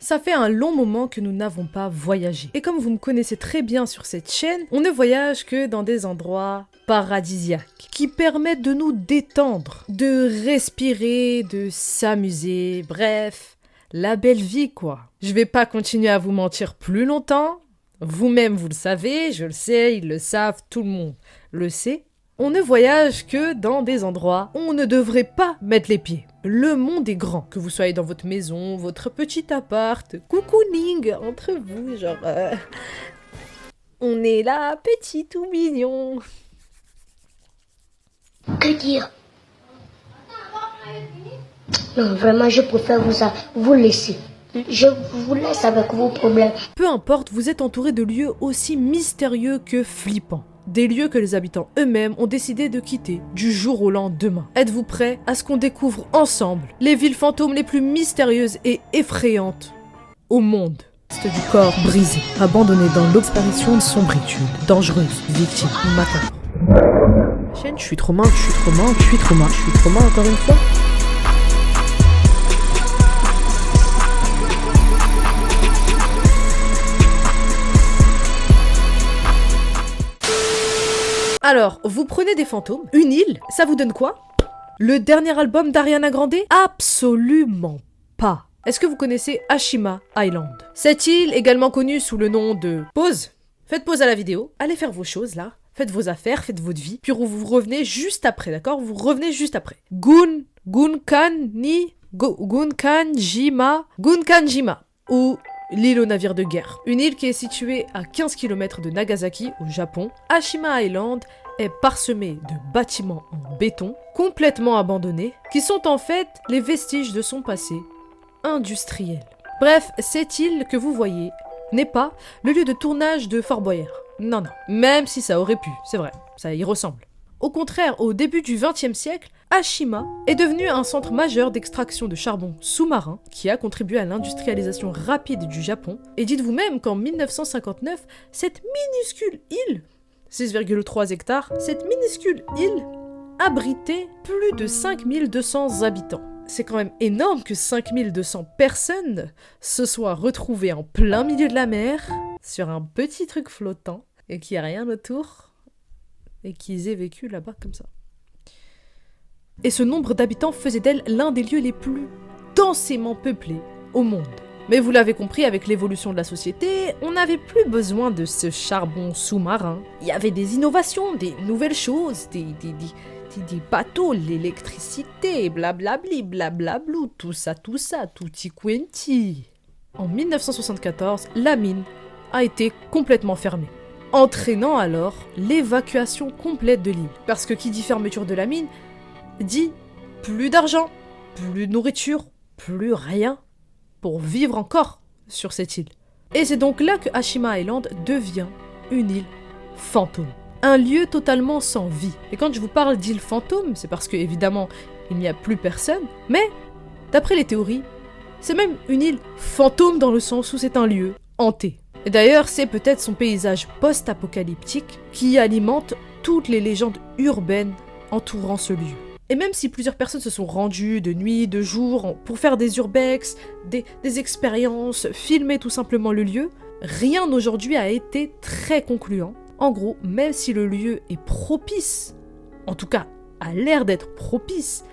Ça fait un long moment que nous n'avons pas voyagé. Et comme vous me connaissez très bien sur cette chaîne, on ne voyage que dans des endroits paradisiaques qui permettent de nous détendre, de respirer, de s'amuser, bref, la belle vie quoi. Je vais pas continuer à vous mentir plus longtemps. Vous-même vous le savez, je le sais, ils le savent, tout le monde le sait. On ne voyage que dans des endroits où on ne devrait pas mettre les pieds. Le monde est grand, que vous soyez dans votre maison, votre petit appart, cocooning entre vous, genre... On est là, petit tout mignon. Que dire? Non, vraiment, je préfère vous laisser. Je vous laisse avec vos problèmes. Peu importe, vous êtes entouré de lieux aussi mystérieux que flippants. Des lieux que les habitants eux-mêmes ont décidé de quitter du jour au lendemain. Êtes-vous prêts à ce qu'on découvre ensemble les villes fantômes les plus mystérieuses et effrayantes au monde? C'est du corps brisé, abandonné dans l'obsparation de sombritude, dangereuse, victime, macabre. Chaîne, je suis trop mal encore une fois. Alors, vous prenez des fantômes, une île, ça vous donne quoi? Le dernier album d'Ariana Grande? Absolument pas. Est-ce que vous connaissez Ashima Island? Cette île, également connue sous le nom de pause. Faites pause à la vidéo, allez faire vos choses là, faites vos affaires, faites votre vie, puis vous revenez juste après, d'accord? Vous revenez juste après. Gunkanjima, ou l'île aux navires de guerre. Une île qui est située à 15 km de Nagasaki, au Japon. Ashima Island est parsemée de bâtiments en béton, complètement abandonnés, qui sont en fait les vestiges de son passé industriel. Bref, cette île que vous voyez n'est pas le lieu de tournage de Fort Boyard. Non, même si ça aurait pu, c'est vrai, ça y ressemble. Au contraire, au début du XXe siècle, Ashima est devenu un centre majeur d'extraction de charbon sous-marin qui a contribué à l'industrialisation rapide du Japon. Et dites-vous même qu'en 1959, cette minuscule île, 6,3 hectares, cette minuscule île abritait plus de 5200 habitants. C'est quand même énorme que 5200 personnes se soient retrouvées en plein milieu de la mer, sur un petit truc flottant, et qu'il n'y a rien autour. Et qu'ils aient vécu là-bas comme ça. Et ce nombre d'habitants faisait d'elle l'un des lieux les plus densément peuplés au monde. Mais vous l'avez compris, avec l'évolution de la société, on n'avait plus besoin de ce charbon sous-marin. Il y avait des innovations, des nouvelles choses, des bateaux, l'électricité, blablabli, blablablou, tout ça, tutti quanti. En 1974, la mine a été complètement fermée, entraînant alors l'évacuation complète de l'île. Parce que qui dit fermeture de la mine, dit plus d'argent, plus de nourriture, plus rien pour vivre encore sur cette île. Et c'est donc là que Ashima Island devient une île fantôme. Un lieu totalement sans vie. Et quand je vous parle d'île fantôme, c'est parce que évidemment il n'y a plus personne, mais d'après les théories, c'est même une île fantôme dans le sens où c'est un lieu hanté. Et d'ailleurs, c'est peut-être son paysage post-apocalyptique qui alimente toutes les légendes urbaines entourant ce lieu. Et même si plusieurs personnes se sont rendues de nuit, de jour, pour faire des urbex, des expériences, filmer tout simplement le lieu, rien aujourd'hui a été très concluant. En gros, même si le lieu est propice, en tout cas a l'air d'être propice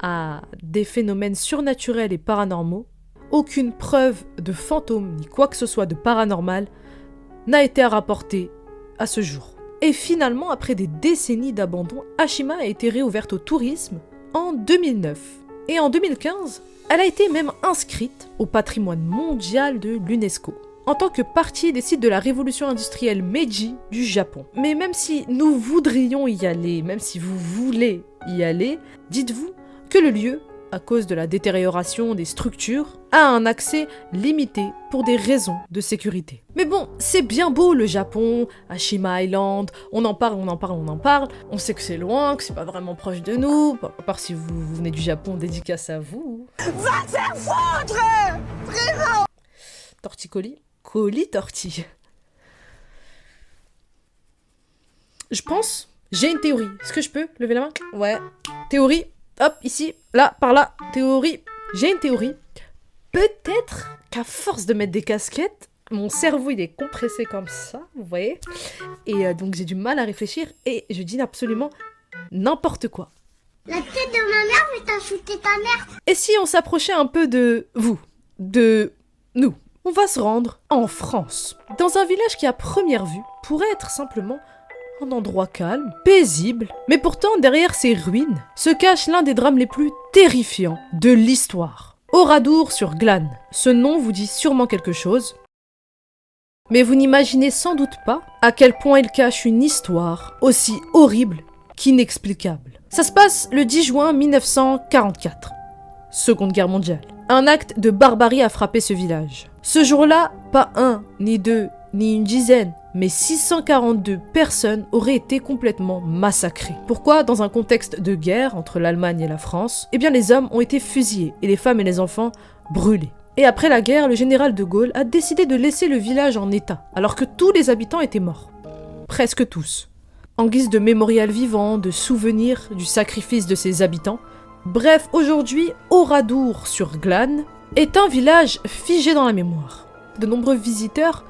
à des phénomènes surnaturels et paranormaux, aucune preuve de fantôme ni quoi que ce soit de paranormal n'a été rapportée à ce jour. Et finalement, après des décennies d'abandon, Ashima a été réouverte au tourisme en 2009. Et en 2015, elle a été même inscrite au patrimoine mondial de l'UNESCO, en tant que partie des sites de la révolution industrielle Meiji du Japon. Mais même si nous voudrions y aller, même si vous voulez y aller, dites-vous que le lieu, à cause de la détérioration des structures, a un accès limité pour des raisons de sécurité. Mais bon, c'est bien beau le Japon, Ashima Island, on en parle, on sait que c'est loin, que c'est pas vraiment proche de nous, à part si vous venez du Japon, dédicace à vous. Va te faire foutre! Vraiment! Torticolis? Colis-tortille. Je pense, j'ai une théorie. Est-ce que je peux lever la main? Ouais. Théorie. Hop, ici, là, par là, théorie. J'ai une théorie. peut-être qu'à force de mettre des casquettes, mon cerveau il est compressé comme ça, vous voyez. Et donc j'ai du mal à réfléchir et je dis absolument n'importe quoi. La tête de ma mère, mais t'as shooté ta mère. Et si on s'approchait un peu de vous, de nous? On va se rendre en France, dans un village qui à première vue pourrait être simplement un endroit calme, paisible, mais pourtant derrière ces ruines se cache l'un des drames les plus terrifiants de l'histoire. Oradour-sur-Glane, ce nom vous dit sûrement quelque chose, mais vous n'imaginez sans doute pas à quel point il cache une histoire aussi horrible qu'inexplicable. Ça se passe le 10 juin 1944, Seconde Guerre mondiale. Un acte de barbarie a frappé ce village. Ce jour-là, pas un, ni deux, ni une dizaine, mais 642 personnes auraient été complètement massacrées. Pourquoi? Dans un contexte de guerre entre l'Allemagne et la France, eh bien les hommes ont été fusillés et les femmes et les enfants brûlés. Et après la guerre, le général de Gaulle a décidé de laisser le village en état, alors que tous les habitants étaient morts. Presque tous. En guise de mémorial vivant, de souvenir du sacrifice de ses habitants. Bref, aujourd'hui, Oradour-sur-Glane est un village figé dans la mémoire. De nombreux visiteurs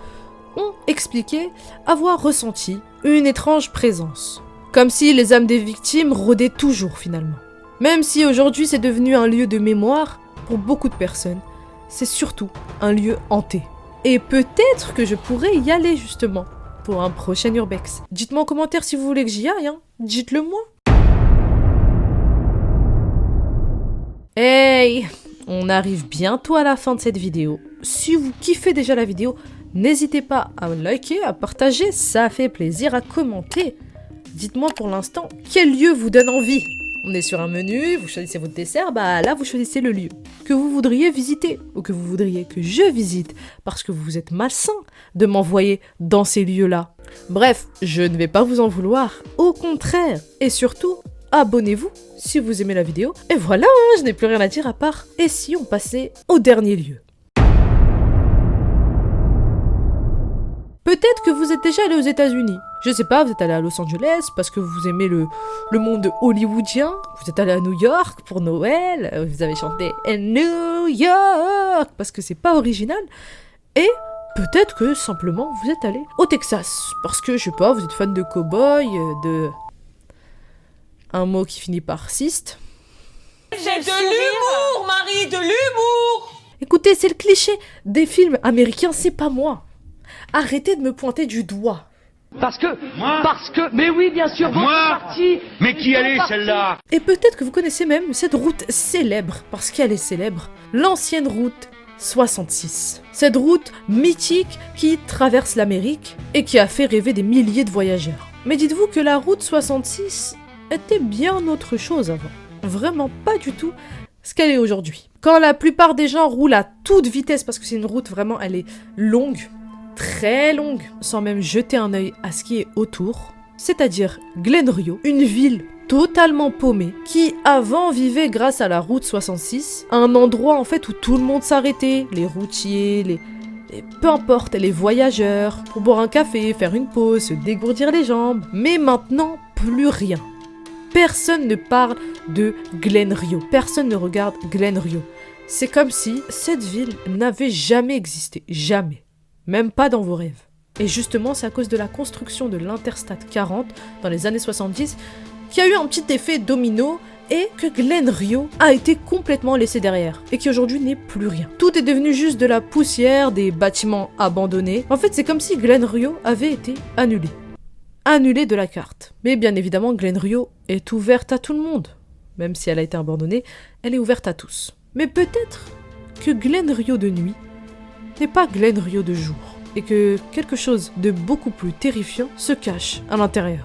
ont expliqué avoir ressenti une étrange présence. Comme si les âmes des victimes rôdaient toujours finalement. Même si aujourd'hui c'est devenu un lieu de mémoire, pour beaucoup de personnes, c'est surtout un lieu hanté. Et peut-être que je pourrais y aller justement, pour un prochain Urbex. Dites-moi en commentaire si vous voulez que j'y aille, hein. Dites-le moi. Hey, on arrive bientôt à la fin de cette vidéo. Si vous kiffez déjà la vidéo, n'hésitez pas à liker, à partager, ça fait plaisir, à commenter. Dites-moi pour l'instant, quel lieu vous donne envie? On est sur un menu, vous choisissez votre dessert, bah là vous choisissez le lieu que vous voudriez visiter, ou que vous voudriez que je visite, parce que vous êtes malsain de m'envoyer dans ces lieux-là. Bref, je ne vais pas vous en vouloir, au contraire, et surtout, abonnez-vous si vous aimez la vidéo. Et voilà, hein, je n'ai plus rien à dire à part, et si on passait au dernier lieu? Peut-être que vous êtes déjà allé aux États-Unis. Je sais pas, vous êtes allé à Los Angeles parce que vous aimez le monde hollywoodien. Vous êtes allé à New York pour Noël. Vous avez chanté New York parce que c'est pas original. Et peut-être que simplement vous êtes allé au Texas parce que je sais pas, vous êtes fan de cow-boy, de un mot qui finit par cyste. J'ai de l'humour, Marie, de l'humour. Écoutez, c'est le cliché des films américains, c'est pas moi. Arrêtez de me pointer du doigt. Parce que, mais oui, bien sûr, parti. Mais qui elle est celle-là? Et peut-être que vous connaissez même cette route célèbre, parce qu'elle est célèbre, l'ancienne route 66. Cette route mythique qui traverse l'Amérique et qui a fait rêver des milliers de voyageurs. Mais dites-vous que la route 66 était bien autre chose avant. Vraiment pas du tout ce qu'elle est aujourd'hui. Quand la plupart des gens roulent à toute vitesse, parce que c'est une route vraiment, elle est longue, très longue, sans même jeter un œil à ce qui est autour, c'est-à-dire Glen Rio, une ville totalement paumée, qui avant vivait grâce à la route 66, un endroit en fait où tout le monde s'arrêtait, les routiers, peu importe, les voyageurs, pour boire un café, faire une pause, se dégourdir les jambes, mais maintenant plus rien. Personne ne parle de Glen Rio, personne ne regarde Glen Rio. C'est comme si cette ville n'avait jamais existé, jamais. Même pas dans vos rêves. Et justement, c'est à cause de la construction de l'Interstate 40 dans les années 70 qu'il y a eu un petit effet domino et que Glen Rio a été complètement laissé derrière et qui aujourd'hui n'est plus rien. Tout est devenu juste de la poussière, des bâtiments abandonnés. En fait, c'est comme si Glen Rio avait été annulé. Annulé de la carte. Mais bien évidemment, Glen Rio est ouverte à tout le monde. Même si elle a été abandonnée, elle est ouverte à tous. Mais peut-être que Glen Rio de nuit n'est pas Glen Rio de jour, et que quelque chose de beaucoup plus terrifiant se cache à l'intérieur.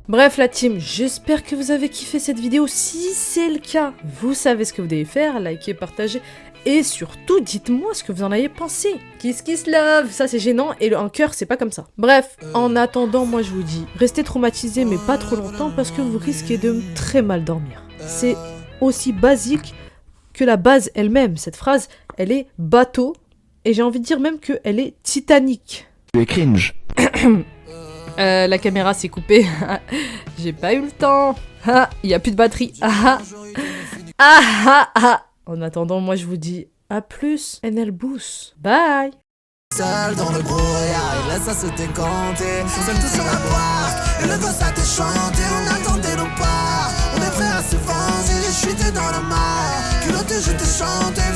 Bref la team, j'espère que vous avez kiffé cette vidéo. Si c'est le cas, vous savez ce que vous devez faire, likez, partagez, et surtout dites-moi ce que vous en avez pensé. Kiss kiss love, ça c'est gênant, et un cœur c'est pas comme ça. Bref, en attendant, moi je vous dis, restez traumatisés mais pas trop longtemps parce que vous risquez de très mal dormir. C'est aussi basique que la base elle-même. Cette phrase, elle est bateau, et j'ai envie de dire même qu'elle est titanique. Tu es cringe. La caméra s'est coupée. J'ai pas eu le temps. Il y a plus de batterie. Ah ah ah. En attendant, moi je vous dis à plus, NL Boost. Bye. Seul dans le brouillard, il laisse à se décanter. Seul tout sur la barque, et le gosse a te chanté. On attendait nos parts, on est prêt à se venger. Je suis dans la mare, culotté je te chantais.